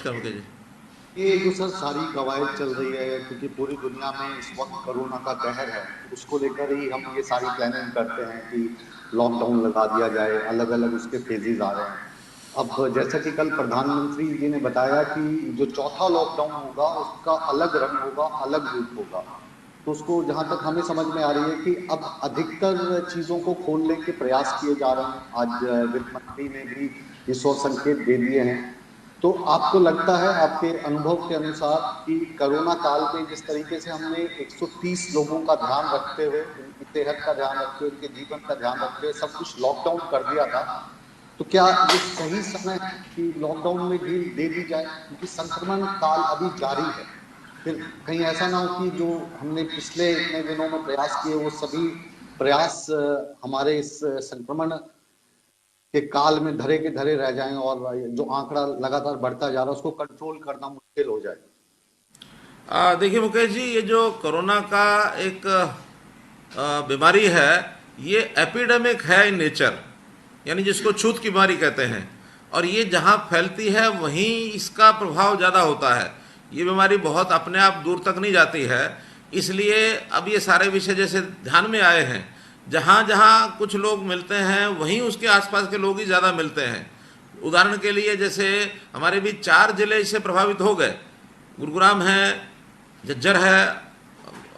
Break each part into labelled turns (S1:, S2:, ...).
S1: करोगे जी।
S2: ये जो सर सारी कवायद चल रही है क्योंकि पूरी दुनिया में इस वक्त कोरोना का कहर है, उसको लेकर ही हम ये सारी प्लानिंग करते हैं कि लॉकडाउन लगा दिया जाए। अलग अलग उसके फेजेस आ रहे हैं। अब जैसा कि कल प्रधानमंत्री जी ने बताया कि जो चौथा लॉकडाउन होगा उसका अलग रंग होगा, अलग रूप होगा। तो उसको जहां तक हमें समझ में आ रही है कि अब अधिकतर चीजों को खोलने के प्रयास किए जा रहे हैं। आज वित्त मंत्री ने भी इस ओर संकेत दे दिए हैं। तो आपको लगता है, आपके अनुभव के अनुसार, कि कोरोना काल में जिस तरीके से हमने 130 लोगों का ध्यान रखते हुए, उनकी सेहत का ध्यान रखते हुए, उनके जीवन का ध्यान रखते हुए सब कुछ लॉकडाउन कर दिया था, तो क्या ये सही समय है कि लॉकडाउन में ढील दे दी जाए, क्योंकि संक्रमण काल अभी जारी है। फिर कहीं ऐसा ना हो कि जो हमने पिछले इतने दिनों में प्रयास किए वो सभी प्रयास हमारे इस संक्रमण के काल में धरे के धरे रह जाएं और जो आंकड़ा लगातार बढ़ता जा रहा है उसको कंट्रोल करना मुश्किल हो जाए।
S1: देखिए मुकेश जी, ये जो कोरोना का एक बीमारी है, ये एपिडेमिक है इन नेचर, यानी जिसको छूत की बीमारी कहते हैं। और ये जहाँ फैलती है वहीं इसका प्रभाव ज़्यादा होता है। ये बीमारी बहुत अपने आप दूर तक नहीं जाती है। इसलिए अब ये सारे विषय जैसे ध्यान में आए हैं, जहाँ जहाँ कुछ लोग मिलते हैं वहीं उसके आसपास के लोग ही ज़्यादा मिलते हैं। उदाहरण के लिए जैसे हमारे भी 4 जिले इससे प्रभावित हो गए। गुरुग्राम है, झज्जर है,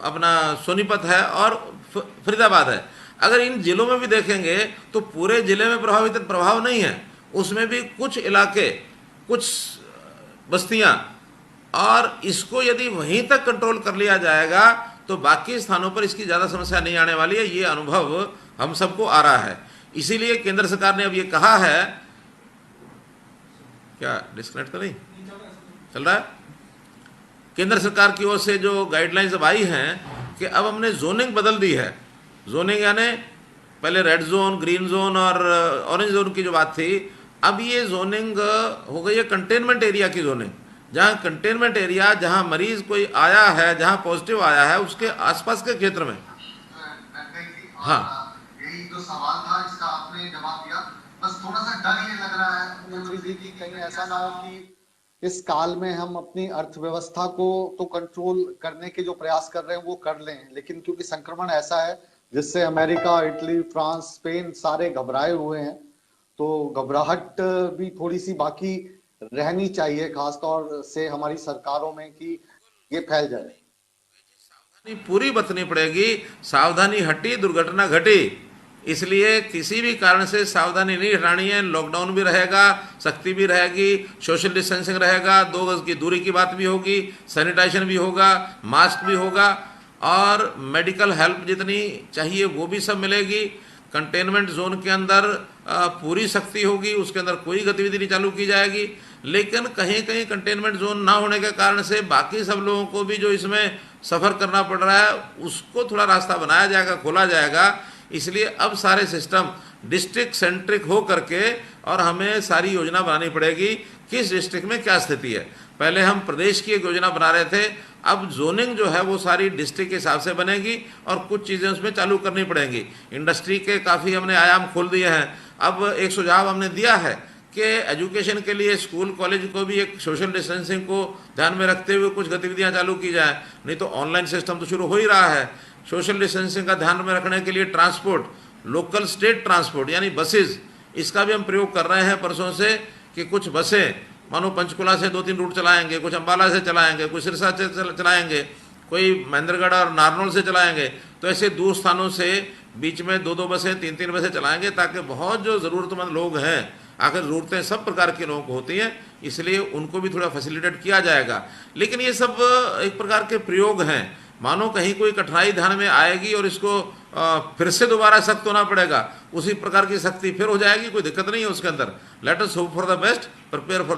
S1: अपना सोनीपत है और फरीदाबाद है। अगर इन जिलों में भी देखेंगे तो पूरे जिले में प्रभावित प्रभाव नहीं है, उसमें भी कुछ इलाके, कुछ बस्तियां। और इसको यदि वहीं तक कंट्रोल कर लिया जाएगा तो बाकी स्थानों पर इसकी ज़्यादा समस्या नहीं आने वाली है। ये अनुभव हम सबको आ रहा है। इसीलिए केंद्र सरकार ने अब ये कहा है, क्या डिस्कनेक्ट तो नहीं चल रहा है? केंद्र सरकार की ओर से जो गाइडलाइंस अब आई हैं कि अब हमने जोनिंग बदल दी है। जोनिंग यानी पहले रेड जोन, ग्रीन जोन और ऑरेंज जोन की जो बात थी, अब ये जोनिंग हो गई है कंटेनमेंट एरिया की जोनिंग। जहाँ कंटेनमेंट एरिया, जहाँ मरीज कोई आया है, जहाँ पॉजिटिव आया है, उसके आसपास के क्षेत्र में। हाँ,
S2: यही जो सवाल था इसका आपने जवाब दिया। बस थोड़ा सा डर ये लग रहा है मंत्री जी की कहीं ऐसा ना हो कि इस काल में हम अपनी अर्थव्यवस्था को तो कंट्रोल करने के जो प्रयास कर रहे हैं वो कर लें, लेकिन क्योंकि संक्रमण ऐसा है जिससे अमेरिका, इटली, फ्रांस, स्पेन सारे घबराए हुए हैं, तो घबराहट भी थोड़ी सी बाकी रहनी चाहिए, खासतौर से हमारी सरकारों में, कि ये फैल जाए।
S1: पूरी बरतनी पड़ेगी। सावधानी हटी दुर्घटना घटी। इसलिए किसी भी कारण से सावधानी नहीं हटानी है। लॉकडाउन भी रहेगा, सख्ती भी रहेगी, सोशल डिस्टेंसिंग रहेगा, 2 गज की दूरी की बात भी होगी, सैनिटाइजेशन भी होगा, मास्क भी होगा और मेडिकल हेल्प जितनी चाहिए वो भी सब मिलेगी। कंटेनमेंट जोन के अंदर पूरी सख्ती होगी, उसके अंदर कोई गतिविधि नहीं चालू की जाएगी। लेकिन कहीं कहीं कंटेनमेंट जोन ना होने के कारण से बाकी सब लोगों को भी जो इसमें सफ़र करना पड़ रहा है उसको थोड़ा रास्ता बनाया जाएगा, खोला जाएगा। इसलिए अब सारे सिस्टम डिस्ट्रिक्ट सेंट्रिक हो करके और हमें सारी योजना बनानी पड़ेगी किस डिस्ट्रिक्ट में क्या स्थिति है। पहले हम प्रदेश की एक योजना बना रहे थे, अब जोनिंग जो है वो सारी डिस्ट्रिक्ट के हिसाब से बनेगी और कुछ चीज़ें उसमें चालू करनी पड़ेंगी। इंडस्ट्री के काफ़ी हमने आयाम खोल दिए हैं। अब एक सुझाव हमने दिया है कि एजुकेशन के लिए स्कूल कॉलेज को भी एक सोशल डिस्टेंसिंग को ध्यान में रखते हुए कुछ गतिविधियां चालू की जाए। नहीं तो ऑनलाइन सिस्टम तो शुरू हो ही रहा है। सोशल डिस्टेंसिंग का ध्यान में रखने के लिए ट्रांसपोर्ट, लोकल स्टेट ट्रांसपोर्ट यानी बसेज, इसका भी हम प्रयोग कर रहे हैं परसों से कि कुछ बसें मानो पंचकुला से 2-3 रूट चलाएंगे, कुछ अम्बाला से चलाएंगे, कुछ सिरसा से चलाएंगे, कोई महेंद्रगढ़ और नारनौल से चलाएंगे। तो ऐसे दूर स्थानों से बीच में 2-2 बसें, 3-3 बसें चलाएंगे ताकि बहुत जो ज़रूरतमंद लोग हैं, आखिर ज़रूरतें सब प्रकार के लोगों को होती हैं, इसलिए उनको भी थोड़ा फैसिलिटेट किया जाएगा। लेकिन ये सब एक प्रकार के प्रयोग हैं। मानो कहीं कोई कठिनाई ध्यान में आएगी और इसको फिर से दोबारा सख्त होना पड़ेगा, उसी प्रकार की सख्ती फिर हो जाएगी, कोई दिक्कत नहीं है उसके अंदर। Let us hope for the best, prepare for